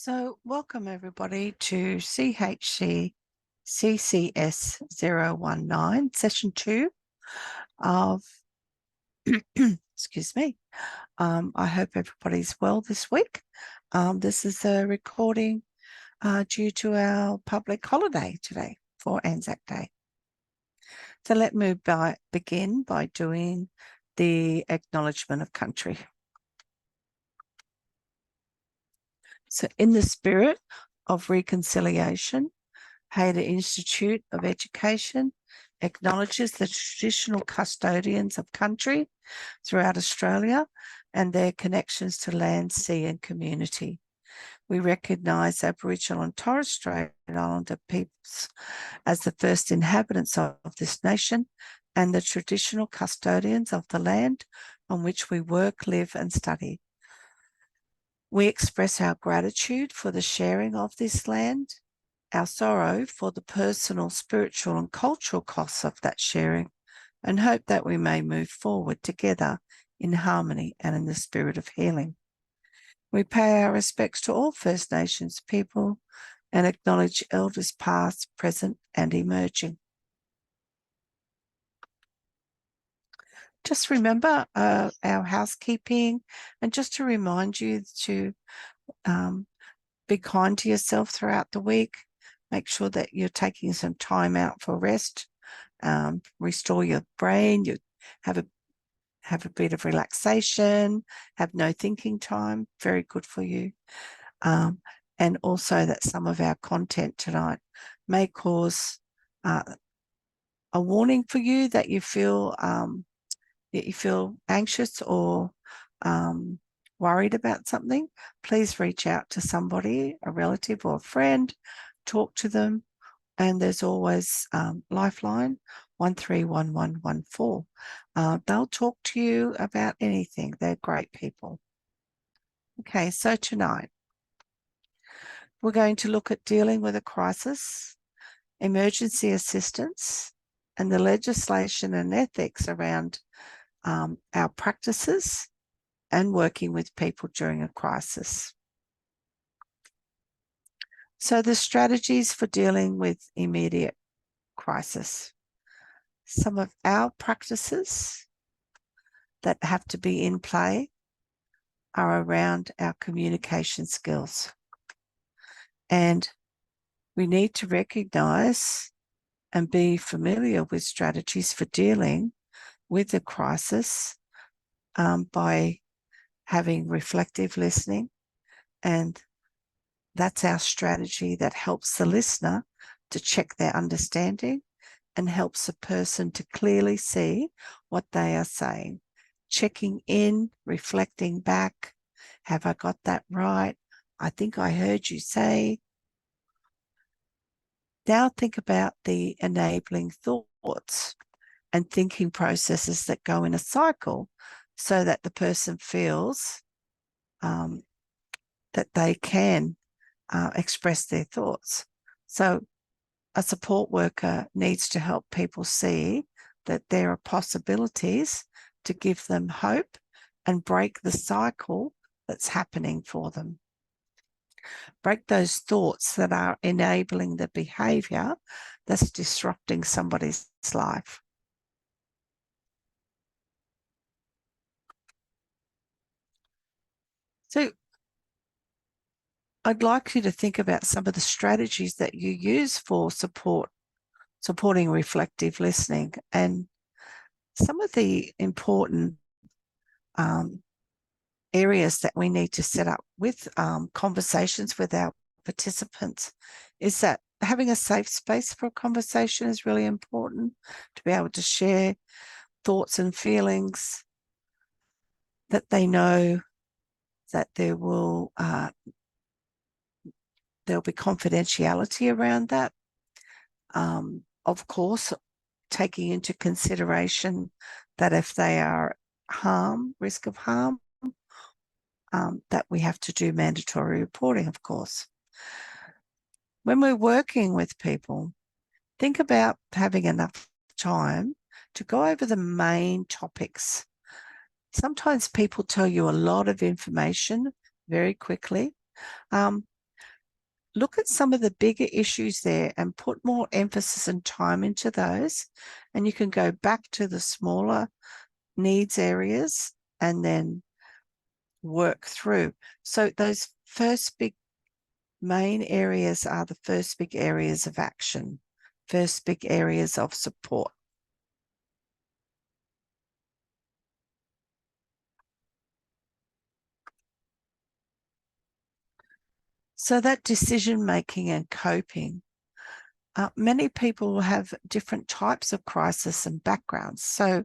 So welcome everybody to CHCCCS019, session 2 of, excuse me, I hope everybody's well this week. This is a recording due to our public holiday today for Anzac Day. So let me begin by doing the acknowledgement of country. So in the spirit of reconciliation, Hayter Institute of Education acknowledges the traditional custodians of country throughout Australia and their connections to land, sea and community. We recognise Aboriginal and Torres Strait Islander peoples as the first inhabitants of this nation and the traditional custodians of the land on which we work, live and study. We express our gratitude for the sharing of this land, our sorrow for the personal, spiritual and cultural costs of that sharing, and hope that we may move forward together in harmony and in the spirit of healing. We pay our respects to all First Nations people and acknowledge elders past, present and emerging. Just remember our housekeeping, and just to remind you to be kind to yourself throughout the week. Make sure that you're taking some time out for rest, restore your brain, you have a bit of relaxation, have no thinking time, very good for you. And also that some of our content tonight may cause a warning for you that you feel anxious or worried about something. Please reach out to somebody, a relative or a friend, talk to them. And there's always Lifeline 131114. They'll talk to you about anything. They're great people. Okay, so tonight we're going to look at dealing with a crisis, emergency assistance, and the legislation and ethics around our practices and working with people during a crisis. So the strategies for dealing with immediate crisis. Some of our practices that have to be in play are around our communication skills. And we need to recognise and be familiar with strategies for dealing with the crisis by having reflective listening, and that's our strategy that helps the listener to check their understanding and helps a person to clearly see what they are saying. Checking in, reflecting back. Have I got that right? I think I heard you say. Now think about the enabling thoughts and thinking processes that go in a cycle so that the person feels that they can express their thoughts. So a support worker needs to help people see that there are possibilities to give them hope and break the cycle that's happening for them. Break those thoughts that are enabling the behaviour that's disrupting somebody's life. So I'd like you to think about some of the strategies that you use for supporting reflective listening, and some of the important areas that we need to set up with conversations with our participants is that having a safe space for a conversation is really important, to be able to share thoughts and feelings, that they know that there'll be confidentiality around that. Of course, taking into consideration that if they are risk of harm, that we have to do mandatory reporting, of course. When we're working with people, think about having enough time to go over the main topics. Sometimes people tell you a lot of information very quickly. look at some of the bigger issues there and put more emphasis and time into those. And you can go back to the smaller needs areas and then work through. So those first big main areas are the first big areas of action, first big areas of support. So that decision making and coping, many people have different types of crisis and backgrounds. So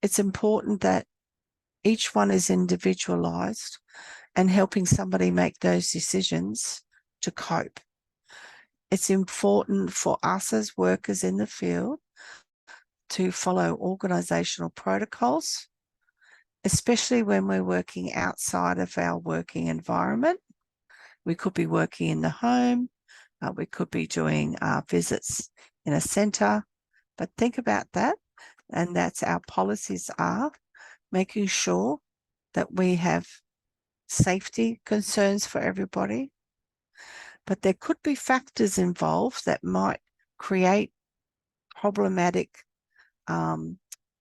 it's important that each one is individualized and helping somebody make those decisions to cope. It's important for us as workers in the field to follow organisational protocols, especially when we're working outside of our working environment. We could be working in the home, we could be doing visits in a centre, but think about that. And that's our policies are making sure that we have safety concerns for everybody. But there could be factors involved that might create problematic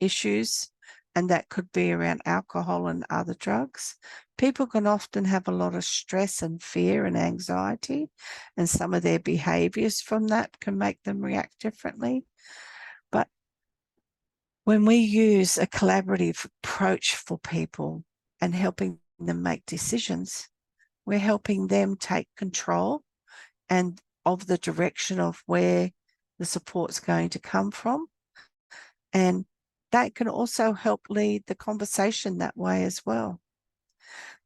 issues, and that could be around alcohol and other drugs. People can often have a lot of stress and fear and anxiety, and some of their behaviours from that can make them react differently. But when we use a collaborative approach for people and helping them make decisions, we're helping them take control and of the direction of where the support's going to come from. And that can also help lead the conversation that way as well.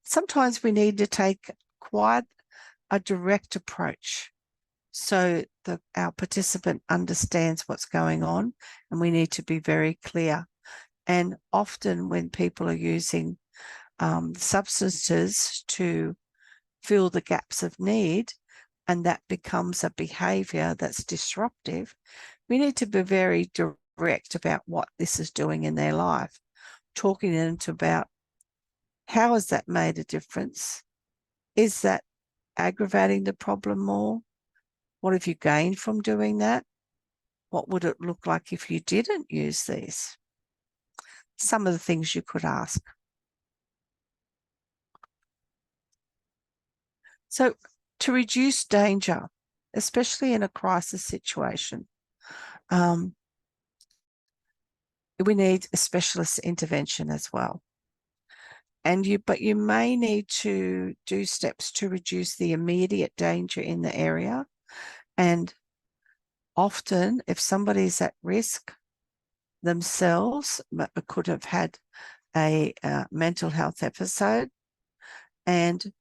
Sometimes we need to take quite a direct approach so that our participant understands what's going on, and we need to be very clear. And often when people are using substances to fill the gaps of need, and that becomes a behaviour that's disruptive, we need to be very direct about what this is doing in their life, talking to them about how has that made a difference? Is that aggravating the problem more? What have you gained from doing that? What would it look like if you didn't use these? Some of the things you could ask. So to reduce danger, especially in a crisis situation, we need a specialist intervention as well. But you may need to do steps to reduce the immediate danger in the area. And often if somebody's at risk themselves, but could have had a mental health episode, and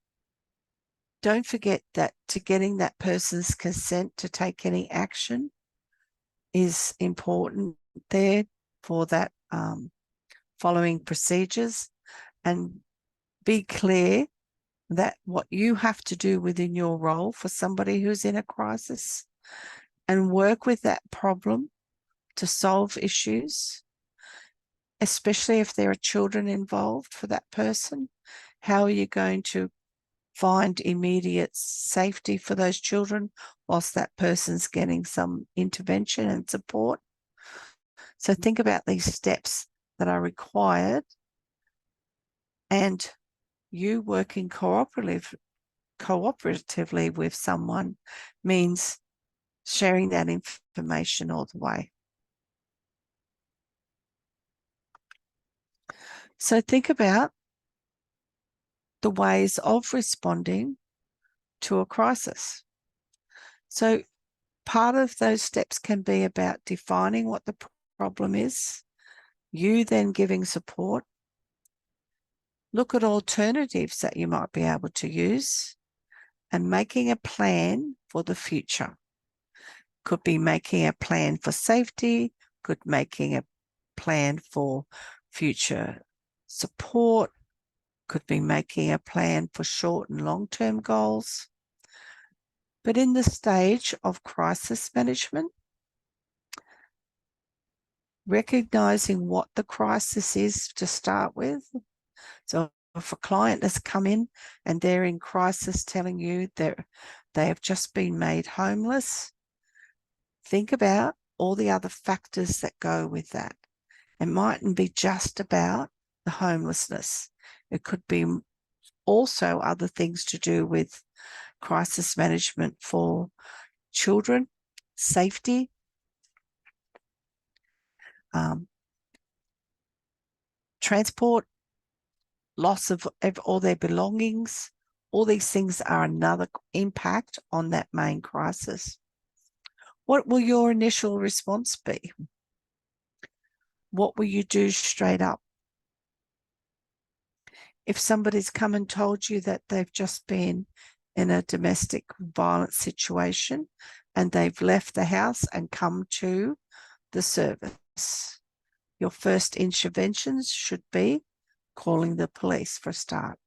don't forget that to getting that person's consent to take any action is important there for that following procedures. And be clear that what you have to do within your role for somebody who's in a crisis, and work with that problem to solve issues, especially if there are children involved for that person. How are you going to find immediate safety for those children whilst that person's getting some intervention and support? So think about these steps that are required, and you working cooperatively with someone means sharing that information all the way. So think about the ways of responding to a crisis. So part of those steps can be about defining what the problem is, you then giving support. Look at alternatives that you might be able to use, and making a plan for the future. Could be making a plan for safety, could making a plan for future support, could be making a plan for short and long-term goals. But in the stage of crisis management, recognizing what the crisis is to start with. So if a client has come in and they're in crisis telling you they have just been made homeless. Think about all the other factors that go with that. It mightn't be just about the homelessness. It could be also other things to do with crisis management for children, safety, transport, loss of all their belongings. All these things are another impact on that main crisis. What will your initial response be? What will you do straight up? If somebody's come and told you that they've just been in a domestic violence situation and they've left the house and come to the service, your first interventions should be calling the police for a start.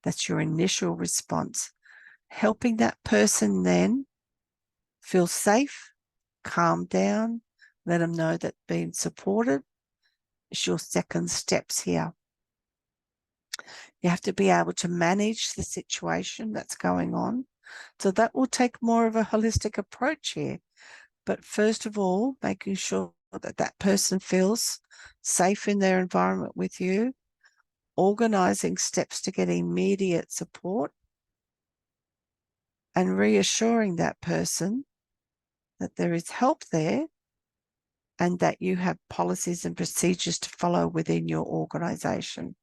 That's your initial response. Helping that person then feel safe, calm down, let them know that being supported is your second steps here. You have to be able to manage the situation that's going on. So that will take more of a holistic approach here. But first of all, making sure that that person feels safe in their environment with you, organising steps to get immediate support, and reassuring that person that there is help there and that you have policies and procedures to follow within your organisation.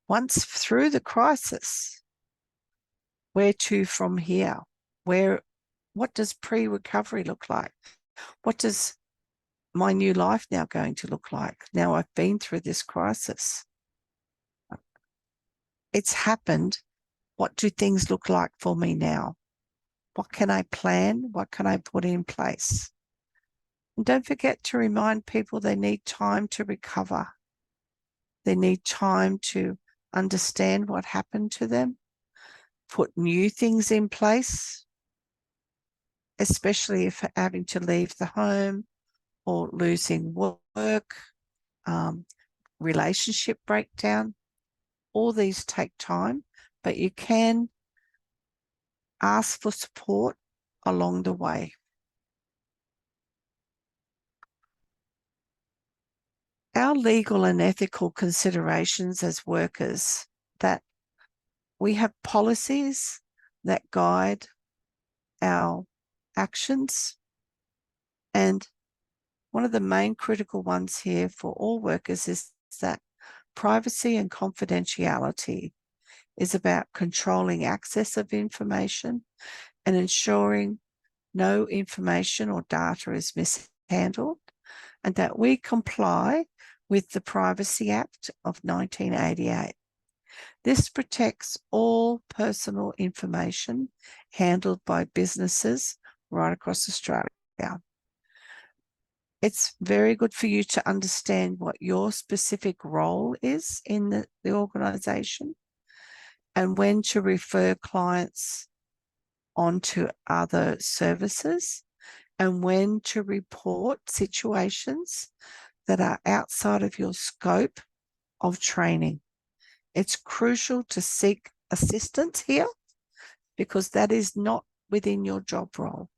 Once through the crisis, where to from here? What does pre-recovery look like? What does my new life now going to look like? Now I've been through this crisis. It's happened. What do things look like for me now? What can I plan? What can I put in place? And don't forget to remind people they need time to recover. They need time to understand what happened to them, put new things in place, especially if having to leave the home or losing work, relationship breakdown. All these take time, but you can ask for support along the way. Our legal and ethical considerations as workers, that we have policies that guide our actions. And one of the main critical ones here for all workers is that privacy and confidentiality is about controlling access of information and ensuring no information or data is mishandled, and that we comply with the Privacy Act of 1988. This protects all personal information handled by businesses right across Australia. It's very good for you to understand what your specific role is in the organisation and when to refer clients onto other services and when to report situations that are outside of your scope of training. It's crucial to seek assistance here because that is not within your job role,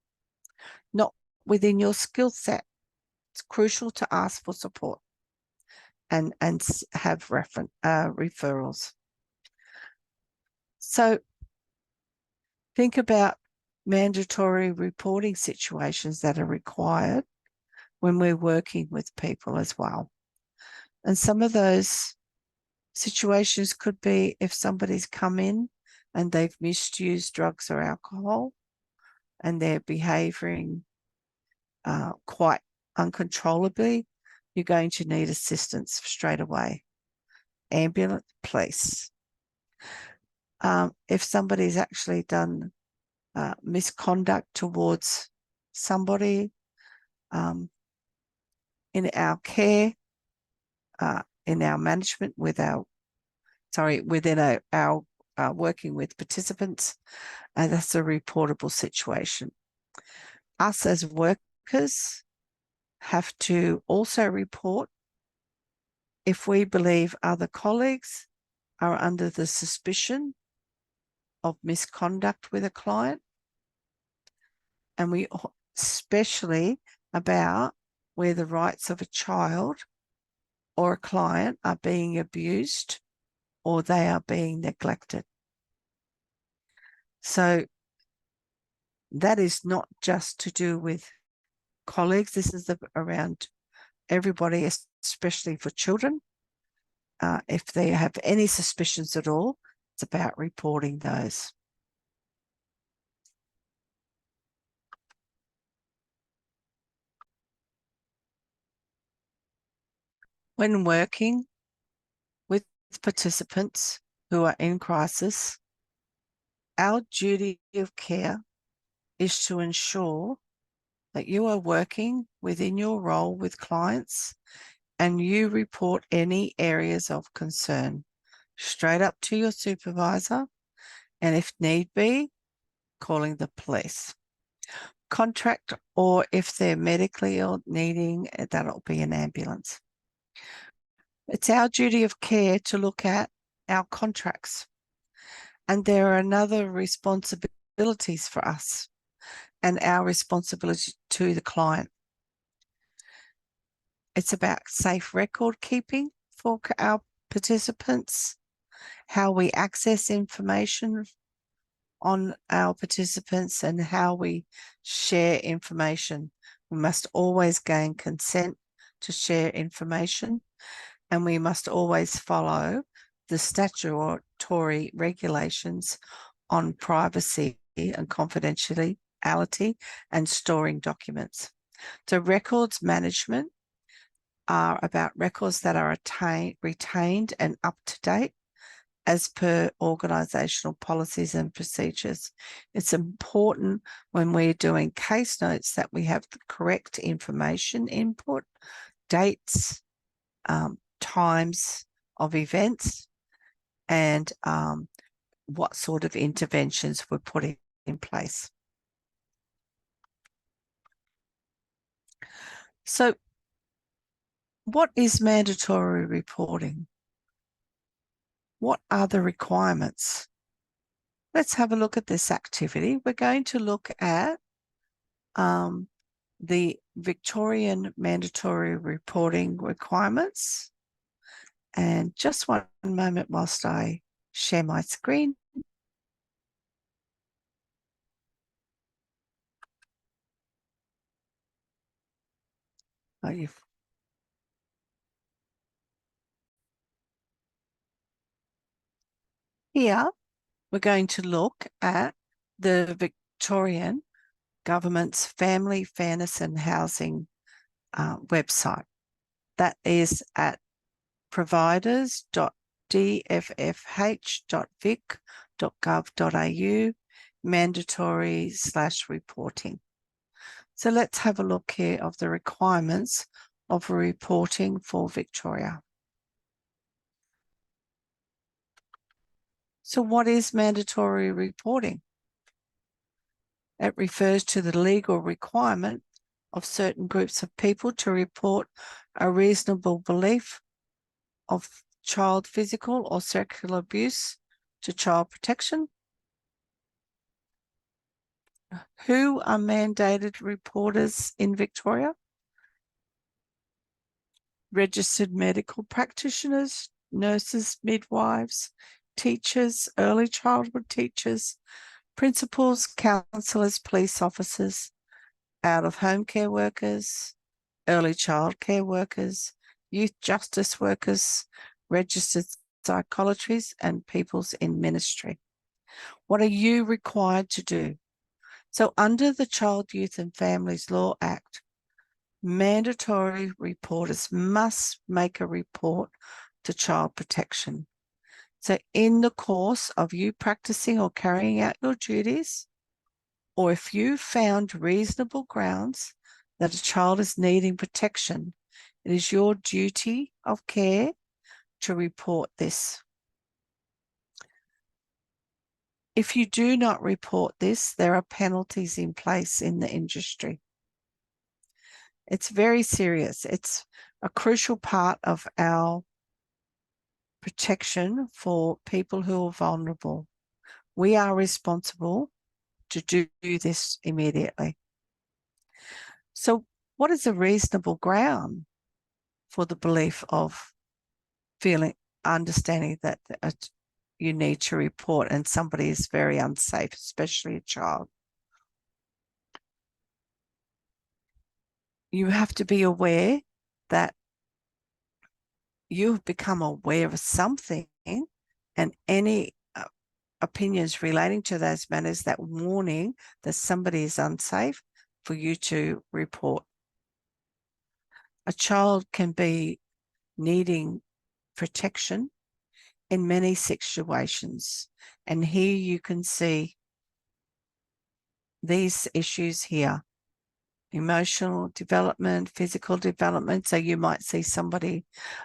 not within your skill set. It's crucial to ask for support and have referrals. So think about mandatory reporting situations that are required when we're working with people as well. And some of those situations could be if somebody's come in and they've misused drugs or alcohol and they're behaving quite uncontrollably, you're going to need assistance straight away. Ambulance, police. If somebody's actually done misconduct towards somebody in our care, in our management within our working with participants, that's a reportable situation. Us as workers have to also report if we believe other colleagues are under the suspicion of misconduct with a client. And we especially about where the rights of a child or a client are being abused or they are being neglected. So that is not just to do with colleagues. This is around everybody, especially for children. If they have any suspicions at all, it's about reporting those. When working with participants who are in crisis, our duty of care is to ensure that you are working within your role with clients and you report any areas of concern straight up to your supervisor, and if need be, calling the police. Contract, or if they're medically ill needing, that'll be an ambulance. It's our duty of care to look at our contracts, and there are another responsibilities for us and our responsibility to the client. It's about safe record keeping for our participants, how we access information on our participants and how we share information. We must always gain consent to share information, and we must always follow the statutory regulations on privacy and confidentiality and storing documents. So records management are about records that are retained and up to date as per organisational policies and procedures. It's important when we're doing case notes that we have the correct information input, dates, times of events, and what sort of interventions we're putting in place. So what is mandatory reporting? What are the requirements? Let's have a look at this activity. We're going to look at the Victorian mandatory reporting requirements. And just one moment whilst I share my screen. Here, we're going to look at the Victorian Government's Family Fairness and Housing website. That is at providers.dffh.vic.gov.au mandatory/reporting. So let's have a look here of the requirements of reporting for Victoria. So what is mandatory reporting? It refers to the legal requirement of certain groups of people to report a reasonable belief of child physical or sexual abuse to child protection. Who are mandated reporters in Victoria? Registered medical practitioners, nurses, midwives, teachers, early childhood teachers, principals, counsellors, police officers, out-of-home care workers, early childcare workers, youth justice workers, registered psychologists, and peoples in ministry. What are you required to do? So under the Child, Youth and Families Law Act, mandatory reporters must make a report to child protection. So in the course of you practicing or carrying out your duties, or if you found reasonable grounds that a child is needing protection, it is your duty of care to report this. If you do not report this, there are penalties in place in the industry. It's very serious. It's a crucial part of our protection for people who are vulnerable. We are responsible to do this immediately. So what is a reasonable ground for the belief of understanding that you need to report and somebody is very unsafe, especially a child? You have to be aware that you've become aware of something, and any opinions relating to those matters, that warning that somebody is unsafe, for you to report. A child can be needing protection in many situations, and here you can see these issues here: emotional development, physical development. So you might see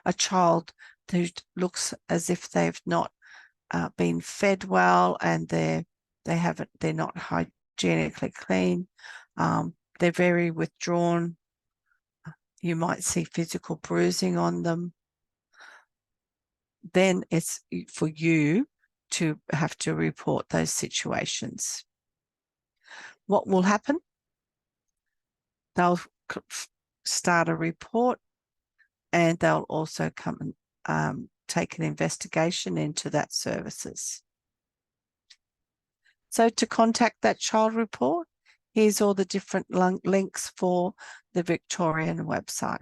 a child who looks as if they've not been fed well, and they're not hygienically clean. They're very withdrawn. You might see physical bruising on them. Then it's for you to have to report those situations. What will happen? They'll start a report, and they'll also come and take an investigation into that services. So to contact that child report, here's all the different links for the Victorian website.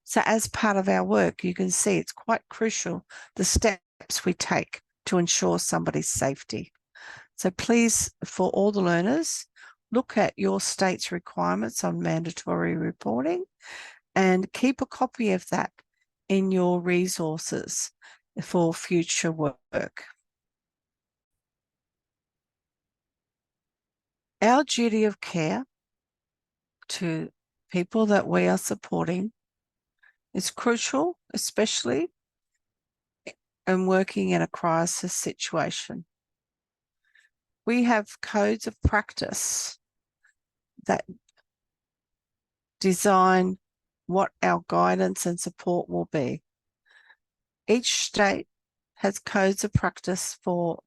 So as part of our work, you can see it's quite crucial the steps we take to ensure somebody's safety. So please, for all the learners, look at your state's requirements on mandatory reporting and keep a copy of that in your resources for future work. Our duty of care to people that we are supporting is crucial, especially in working in a crisis situation. We have codes of practice that design what our guidance and support will be. Each state has codes of practice for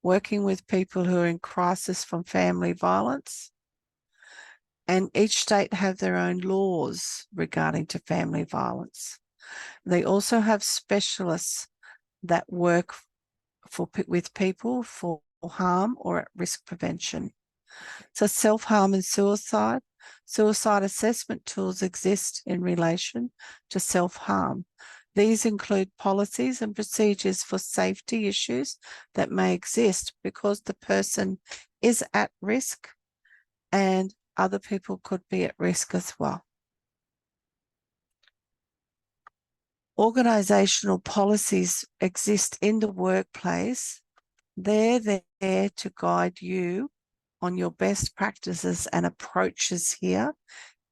working with people who are in crisis from family violence, and each state have their own laws regarding to family violence. They also have specialists that work with people for harm or at risk prevention. So self-harm and suicide assessment tools exist in relation to self-harm. These include policies and procedures for safety issues that may exist because the person is at risk and other people could be at risk as well. Organisational policies exist in the workplace. They're there to guide you on your best practices and approaches here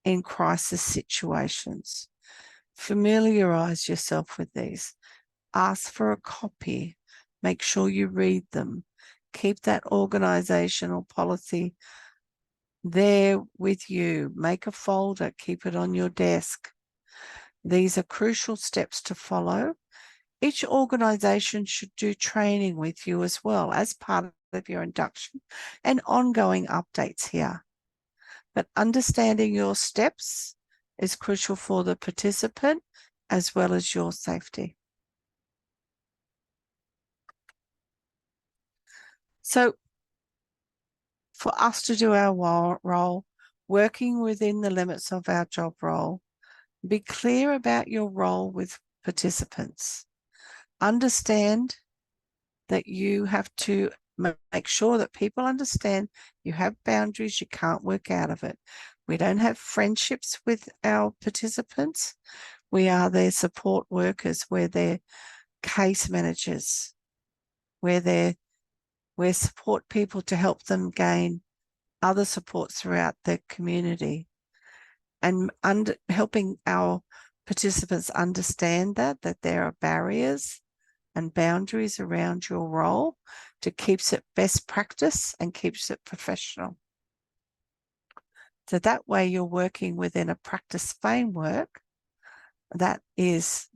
in crisis situations. Familiarise yourself with these. Ask for a copy. Make sure you read them. Keep that organisational policy there with you. Make a folder. Keep it on your desk. These are crucial steps to follow. Each organisation should do training with you as well as part of your induction and ongoing updates here. But understanding your steps is crucial for the participant as well as your safety. So for us to do our role, working within the limits of our job role, be clear about your role with participants. Understand that you have to make sure that people understand you have boundaries, you can't work out of it. We don't have friendships with our participants. We are their support workers. We're their case managers. We support people to help them gain other support throughout the community, and helping our participants understand that there are barriers and boundaries around your role to keeps it best practice and keeps it professional. So that way you're working within a practice framework that is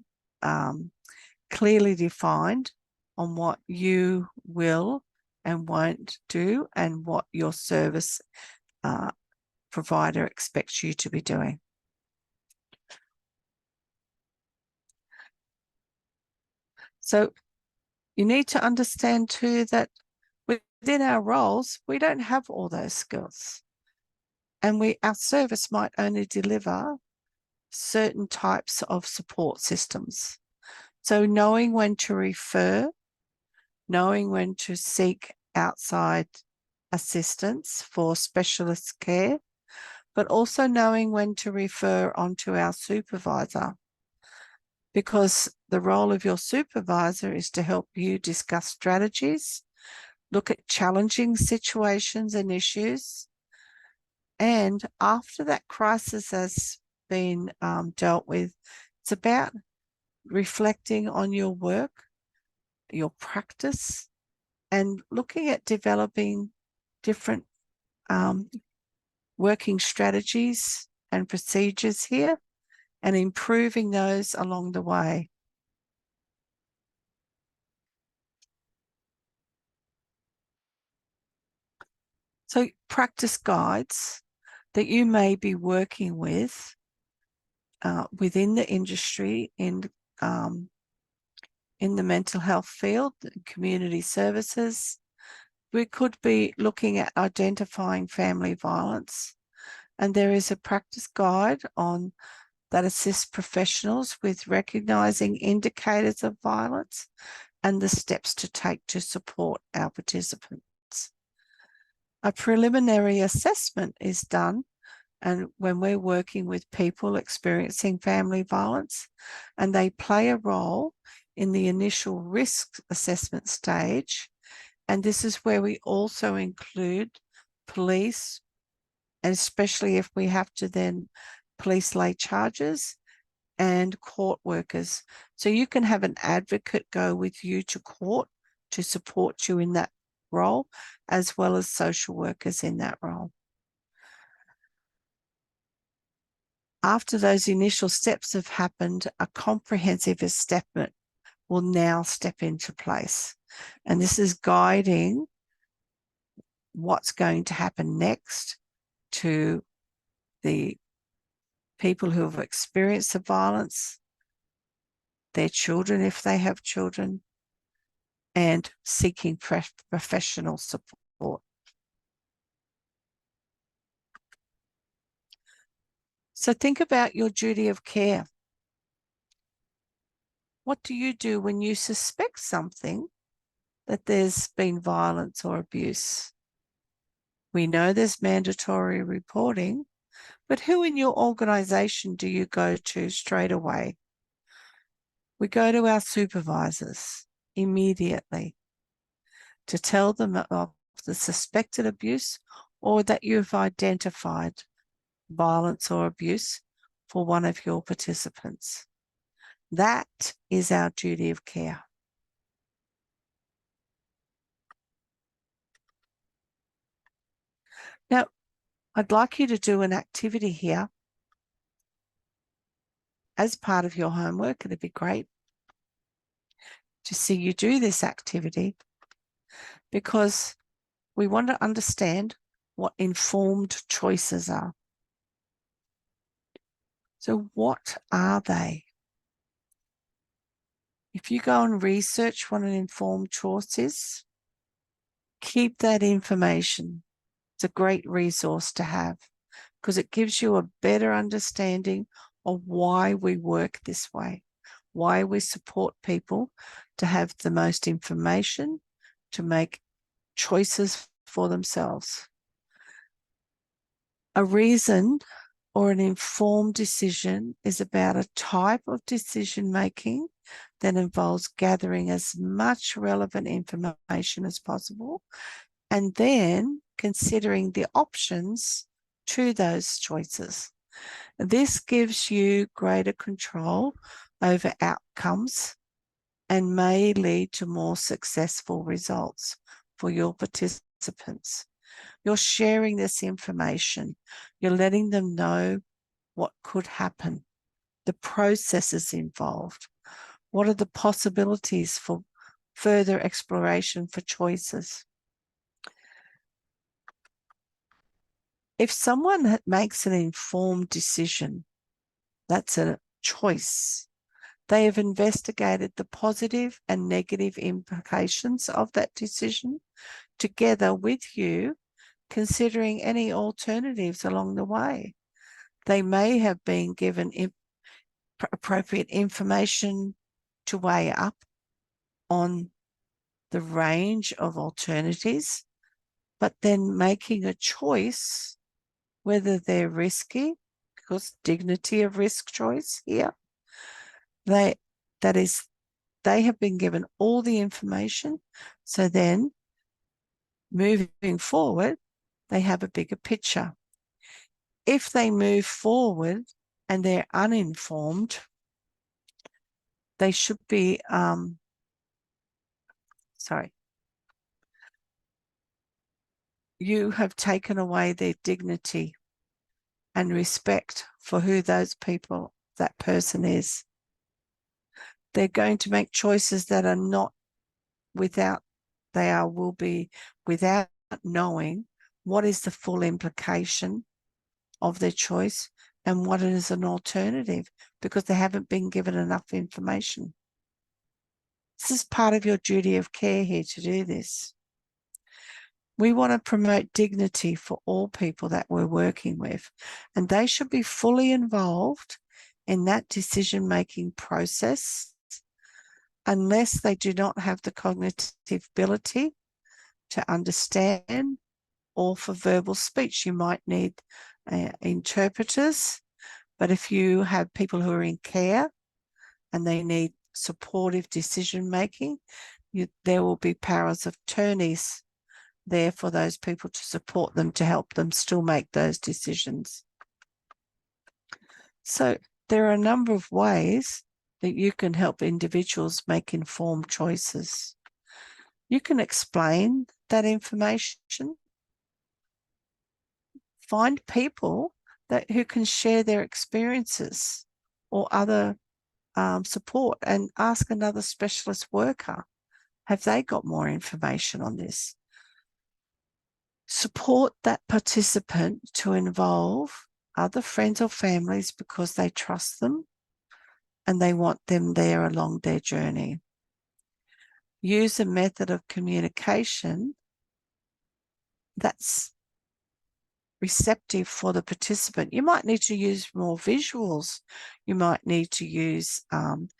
clearly defined on what you will and won't do and what your service provider expects you to be doing. So you need to understand too that within our roles, we don't have all those skills. And our service might only deliver certain types of support systems. So knowing when to refer, knowing when to seek outside assistance for specialist care, but also knowing when to refer onto our supervisor, because the role of your supervisor is to help you discuss strategies, look at challenging situations and issues, and after that crisis has been dealt with, it's about reflecting on your work, your practice, and looking at developing different working strategies and procedures here and improving those along the way. So practice guides that you may be working with within the industry in the mental health field, community services. We could be looking at identifying family violence, and there is a practice guide on that assists professionals with recognising indicators of violence and the steps to take to support our participants. A preliminary assessment is done, and when we're working with people experiencing family violence, and they play a role in the initial risk assessment stage. And this is where we also include police, and especially if we have to then police lay charges, and court workers. So you can have an advocate go with you to court to support you in that role, as well as social workers in that role. After those initial steps have happened, a comprehensive assessment will now step into place. And this is guiding what's going to happen next to the people who have experienced the violence, their children if they have children, and seeking professional support. So think about your duty of care. What do you do when you suspect something that there's been violence or abuse? We know there's mandatory reporting, but who in your organisation do you go to straight away? We go to our supervisors immediately to tell them of the suspected abuse or that you've identified violence or abuse for one of your participants. That is our duty of care. Now, I'd like you to do an activity here as part of your homework. It'd be great to see you do this activity, because we want to understand what informed choices are. So what are they? If you go and research what an informed choice is, keep that information. It's a great resource to have, because it gives you a better understanding of why we work this way, why we support people to have the most information to make choices for themselves. A reason or an informed decision is about a type of decision making that involves gathering as much relevant information as possible and then considering the options to those choices. This gives you greater control over outcomes and may lead to more successful results for your participants. You're sharing this information. You're letting them know what could happen, the processes involved, What are the possibilities for further exploration for choices? If someone makes an informed decision, that's a choice. They have investigated the positive and negative implications of that decision together with you, considering any alternatives along the way. They may have been given appropriate information to weigh up on the range of alternatives, but then making a choice whether they're risky, because dignity of risk choice here, they have been given all the information. So then moving forward, they have a bigger picture. If they move forward and they're uninformed, they should be, you have taken away their dignity and respect for who that person is. They're going to make choices that are not without knowing what is the full implication of their choice and what is an alternative, because they haven't been given enough information. This is part of your duty of care here to do this. We want to promote dignity for all people that we're working with, and they should be fully involved in that decision-making process unless they do not have the cognitive ability to understand, or for verbal speech. You might need interpreters, but if you have people who are in care and they need supportive decision-making, there will be powers of attorneys there for those people to support them, to help them still make those decisions. So there are a number of ways that you can help individuals make informed choices. You can explain that information. Find people who can share their experiences or other support, and ask another specialist worker, have they got more information on this? Support that participant to involve other friends or families because they trust them and they want them there along their journey. Use a method of communication that's receptive for the participant. You might need to use more visuals. You might need to use an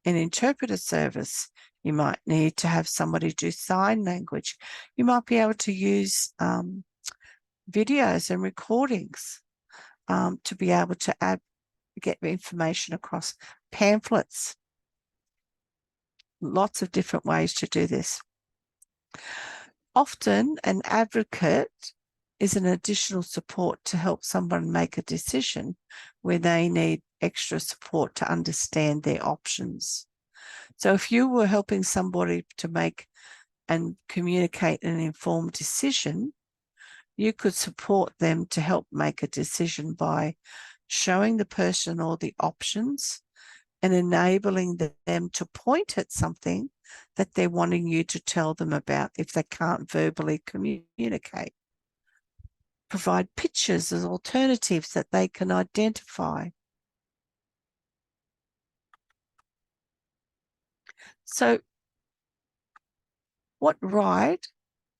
interpreter service. You might need to have somebody do sign language. You might be able to use videos and recordings to be able to get information across, pamphlets. Lots of different ways to do this. Often an advocate is an additional support to help someone make a decision where they need extra support to understand their options. So if you were helping somebody to make and communicate an informed decision, you could support them to help make a decision by showing the person all the options and enabling them to point at something that they're wanting you to tell them about if they can't verbally communicate. Provide pictures as alternatives that they can identify. So, what right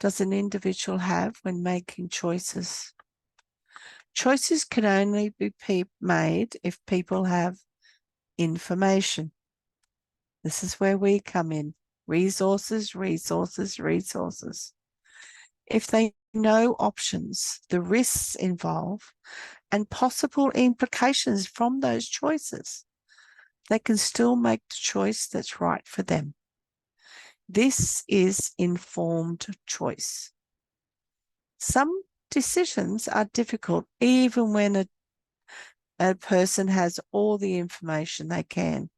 does an individual have when making choices? Choices can only be made if people have information. This is where we come in. Resources, resources, resources. If they know options, the risks involved, and possible implications from those choices, they can still make the choice that's right for them. This is informed choice. Some decisions are difficult even when a person has all the information they can.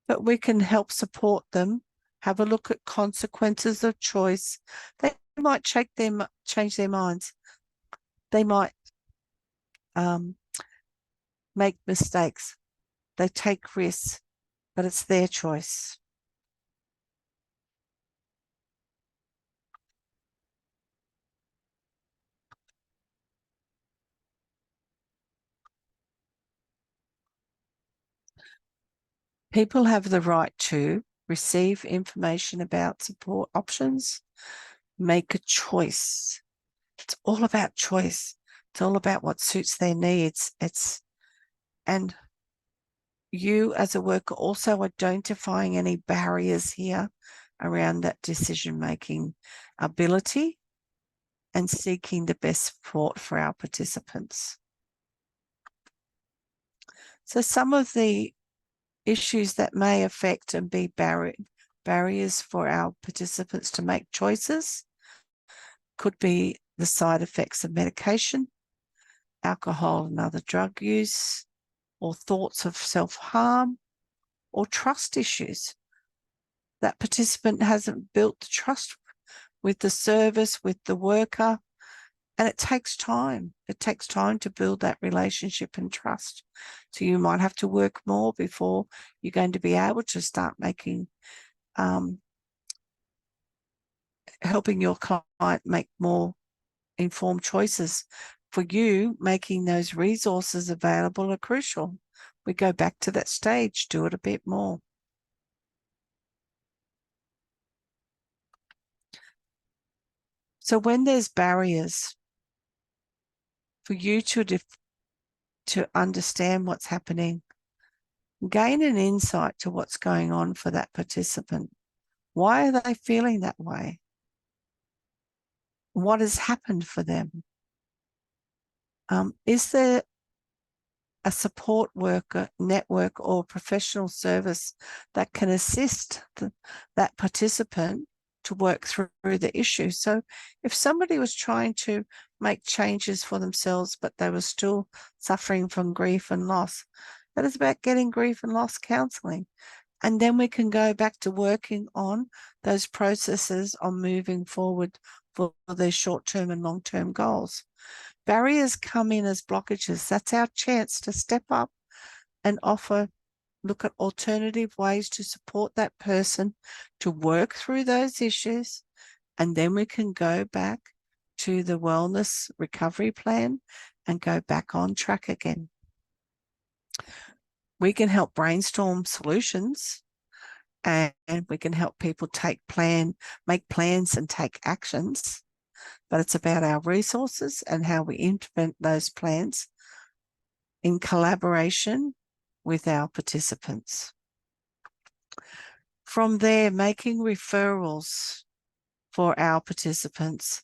But we can help support them, have a look at consequences of choice. They might change their minds. They might make mistakes. They take risks. but it's their choice. People have the right to receive information about support options, make a choice. It's all about choice. It's all about what suits their needs. And you as a worker also identifying any barriers here around that decision-making ability and seeking the best support for our participants. So some of the issues that may affect and be barriers for our participants to make choices could be the side effects of medication, alcohol and other drug use, or thoughts of self-harm, or trust issues. That participant hasn't built the trust with the service, with the worker, and it takes time. It takes time to build that relationship and trust. So you might have to work more before you're going to be able to start making, helping your client make more informed choices. For you, making those resources available are crucial. We go back to that stage, do it a bit more. So when there's barriers, for you to understand what's happening, gain an insight to what's going on for that participant. Why are they feeling that way? What has happened for them? Is there a support worker, network, or professional service that can assist that participant to work through the issue? So if somebody was trying to make changes for themselves, but they were still suffering from grief and loss, that is about getting grief and loss counselling. And then we can go back to working on those processes on moving forward for their short-term and long-term goals. Barriers come in as blockages. That's our chance to step up and look at alternative ways to support that person to work through those issues. And then we can go back to the wellness recovery plan and go back on track again. We can help brainstorm solutions, and we can help people make plans and take actions. But it's about our resources and how we implement those plans in collaboration with our participants. From there, making referrals for our participants,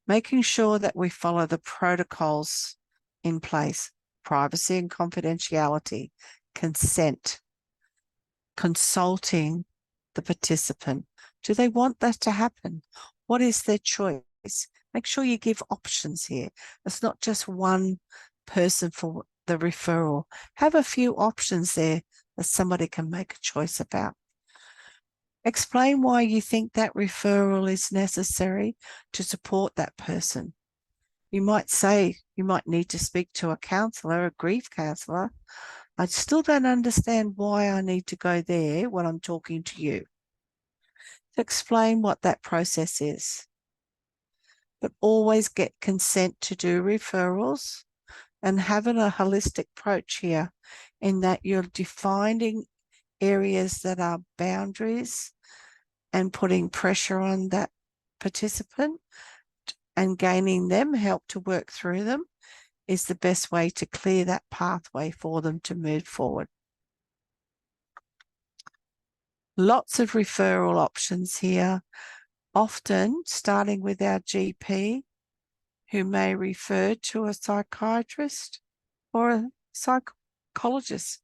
making sure that we follow the protocols in place, privacy and confidentiality, consent, consulting the participant. Do they want that to happen? What is their choice? Make sure you give options here. It's not just one person for the referral. Have a few options there that somebody can make a choice about. Explain why you think that referral is necessary to support that person. You might say you might need to speak to a counsellor, a grief counsellor. I still don't understand why I need to go there when I'm talking to you. Explain what that process is. But always get consent to do referrals and having a holistic approach here in that you're defining areas that are boundaries and putting pressure on that participant and gaining them help to work through them is the best way to clear that pathway for them to move forward. Lots of referral options here, often starting with our GP, who may refer to a psychiatrist or a psychologist.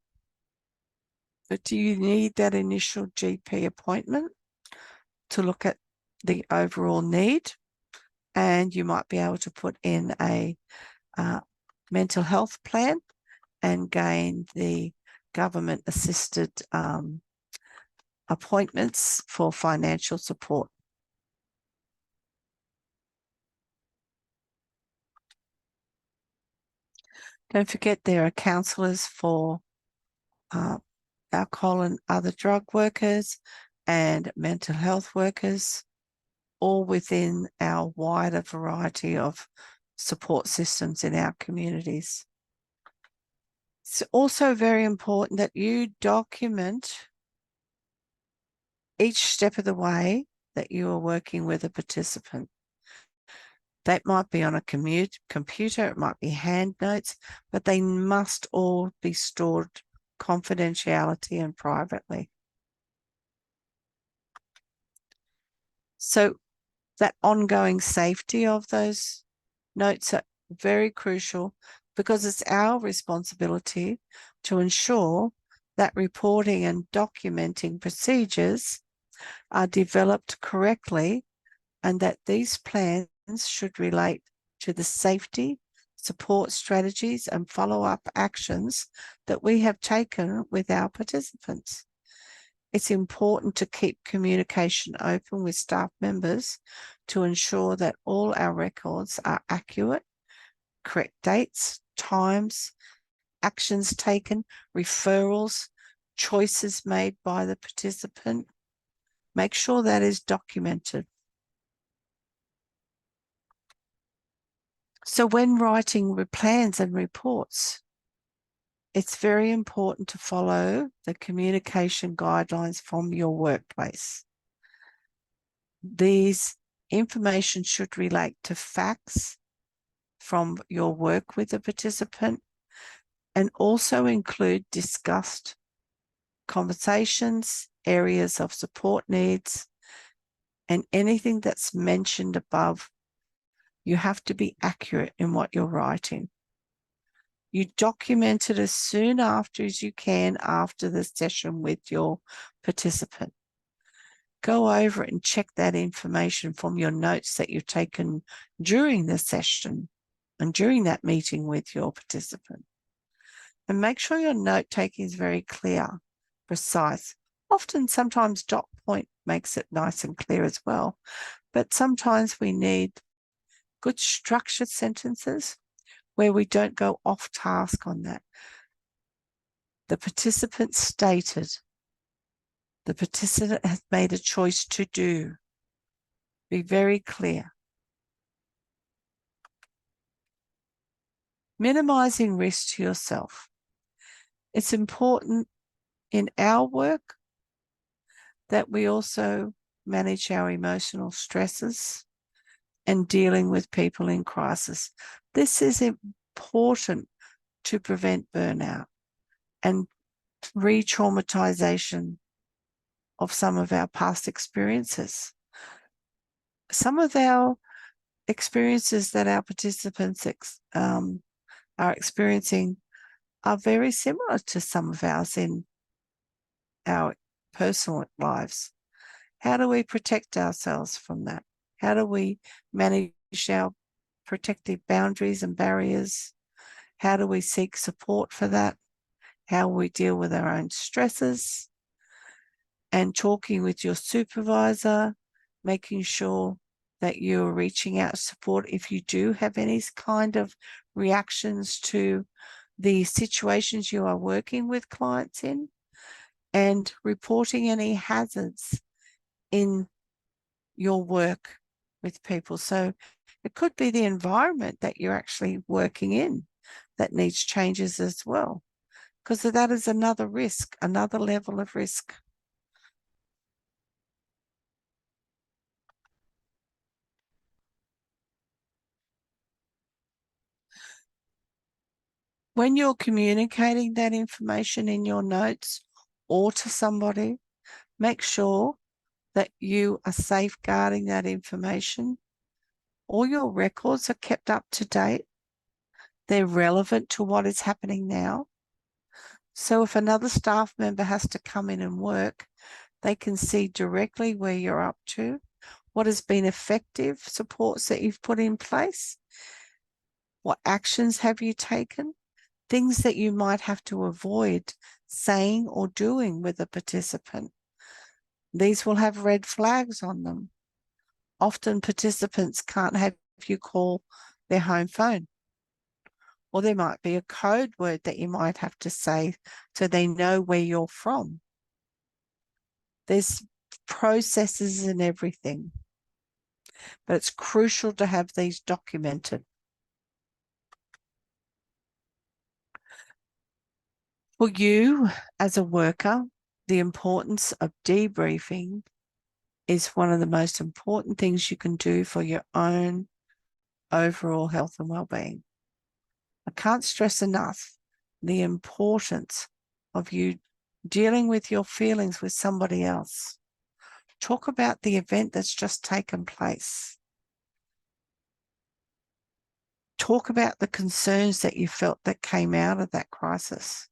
But do you need that initial GP appointment to look at the overall need? And you might be able to put in a mental health plan and gain the government assisted appointments for financial support. Don't forget there are counsellors for alcohol and other drug workers, and mental health workers, all within our wider variety of support systems in our communities. It's also very important that you document each step of the way that you are working with a participant. That might be on a computer, it might be hand notes, but they must all be stored confidentiality and privately. So that ongoing safety of those notes are very crucial, because it's our responsibility to ensure that reporting and documenting procedures are developed correctly, and that these plans should relate to the safety, support strategies, and follow-up actions that we have taken with our participants. It's important to keep communication open with staff members to ensure that all our records are accurate, correct dates, times, actions taken, referrals, choices made by the participant. Make sure that is documented. So when writing plans and reports, it's very important to follow the communication guidelines from your workplace. These information should relate to facts from your work with the participant, and also include discussed conversations, areas of support needs, and anything that's mentioned above. You have to be accurate in what you're writing. You document it as soon after as you can after the session with your participant. Go over it and check that information from your notes that you've taken during the session and during that meeting with your participant. And make sure your note taking is very clear, precise. Often, sometimes dot point makes it nice and clear as well. But sometimes we need good structured sentences where we don't go off task on that. The participant stated, the participant has made a choice to do. Be very clear. Minimizing risk to yourself. It's important in our work that we also manage our emotional stresses and dealing with people in crisis. This is important to prevent burnout and re-traumatization of some of our past experiences. Some of our experiences that our participants are experiencing are very similar to some of ours in our personal lives. How do we protect ourselves from that? How do we manage our protective boundaries and barriers? How do we seek support for that? How we deal with our own stresses, and talking with your supervisor, making sure that you're reaching out support if you do have any kind of reactions to the situations you are working with clients in, and reporting any hazards in your work with people. So it could be the environment that you're actually working in that needs changes as well, because that is another risk, another level of risk. When you're communicating that information in your notes or to somebody, make sure that you are safeguarding that information. All your records are kept up to date. They're relevant to what is happening now. So if another staff member has to come in and work, they can see directly where you're up to, what has been effective supports that you've put in place, what actions have you taken, things that you might have to avoid saying or doing with a participant. These will have red flags on them. Often participants can't have you call their home phone, Or there might be a code word that you might have to say so they know where you're from. There's processes and everything, but it's crucial to have these documented. For you as a worker, the importance of debriefing is one of the most important things you can do for your own overall health and well-being. I can't stress enough the importance of you dealing with your feelings with somebody else. Talk about the event that's just taken place. Talk about the concerns that you felt that came out of that crisis.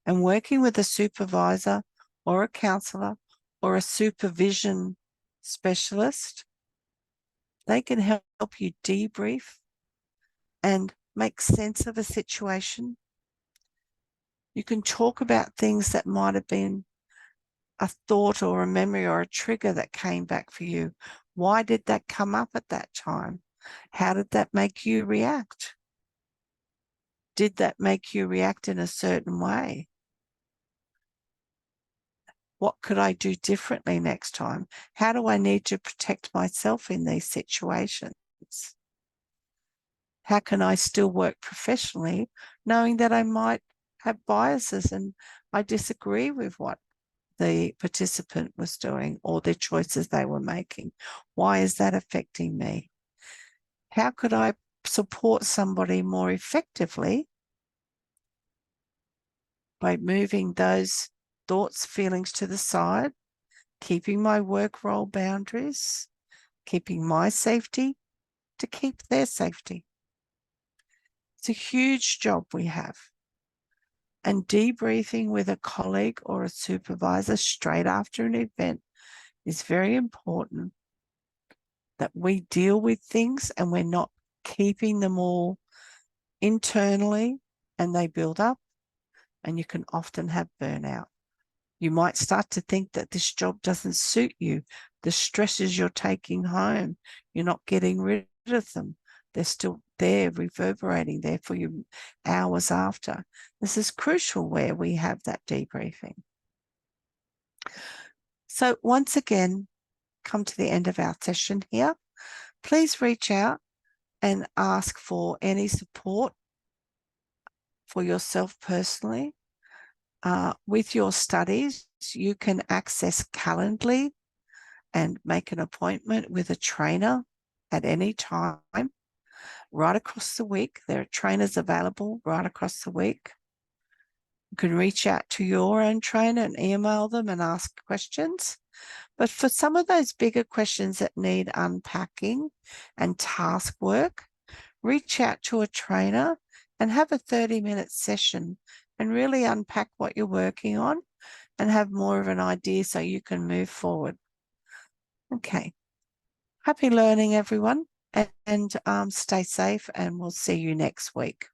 And working with a supervisor or a counsellor or a supervision specialist, they can help you debrief and make sense of a situation. You can talk about things that might have been a thought or a memory or a trigger that came back for you. Why did that come up at that time? How did that make you react? Did that make you react in a certain way? What could I do differently next time? How do I need to protect myself in these situations? How can I still work professionally knowing that I might have biases and I disagree with what the participant was doing or the choices they were making? Why is that affecting me? How could I support somebody more effectively by moving those thoughts, feelings to the side, keeping my work role boundaries, keeping my safety to keep their safety? It's a huge job we have. And debriefing with a colleague or a supervisor straight after an event is very important, that we deal with things and we're not keeping them all internally and they build up, and you can often have burnout. You might start to think that this job doesn't suit you. The stresses you're taking home, you're not getting rid of them. They're still there, reverberating there for you hours after. This is crucial where we have that debriefing. So once again, come to the end of our session here. Please reach out and ask for any support for yourself personally. With your studies, you can access Calendly and make an appointment with a trainer at any time, right across the week. There are trainers available right across the week. You can reach out to your own trainer and email them and ask questions. But for some of those bigger questions that need unpacking and task work, reach out to a trainer and have a 30-minute session and really unpack what you're working on and have more of an idea so you can move forward. Okay. Happy learning, everyone, and stay safe, and we'll see you next week.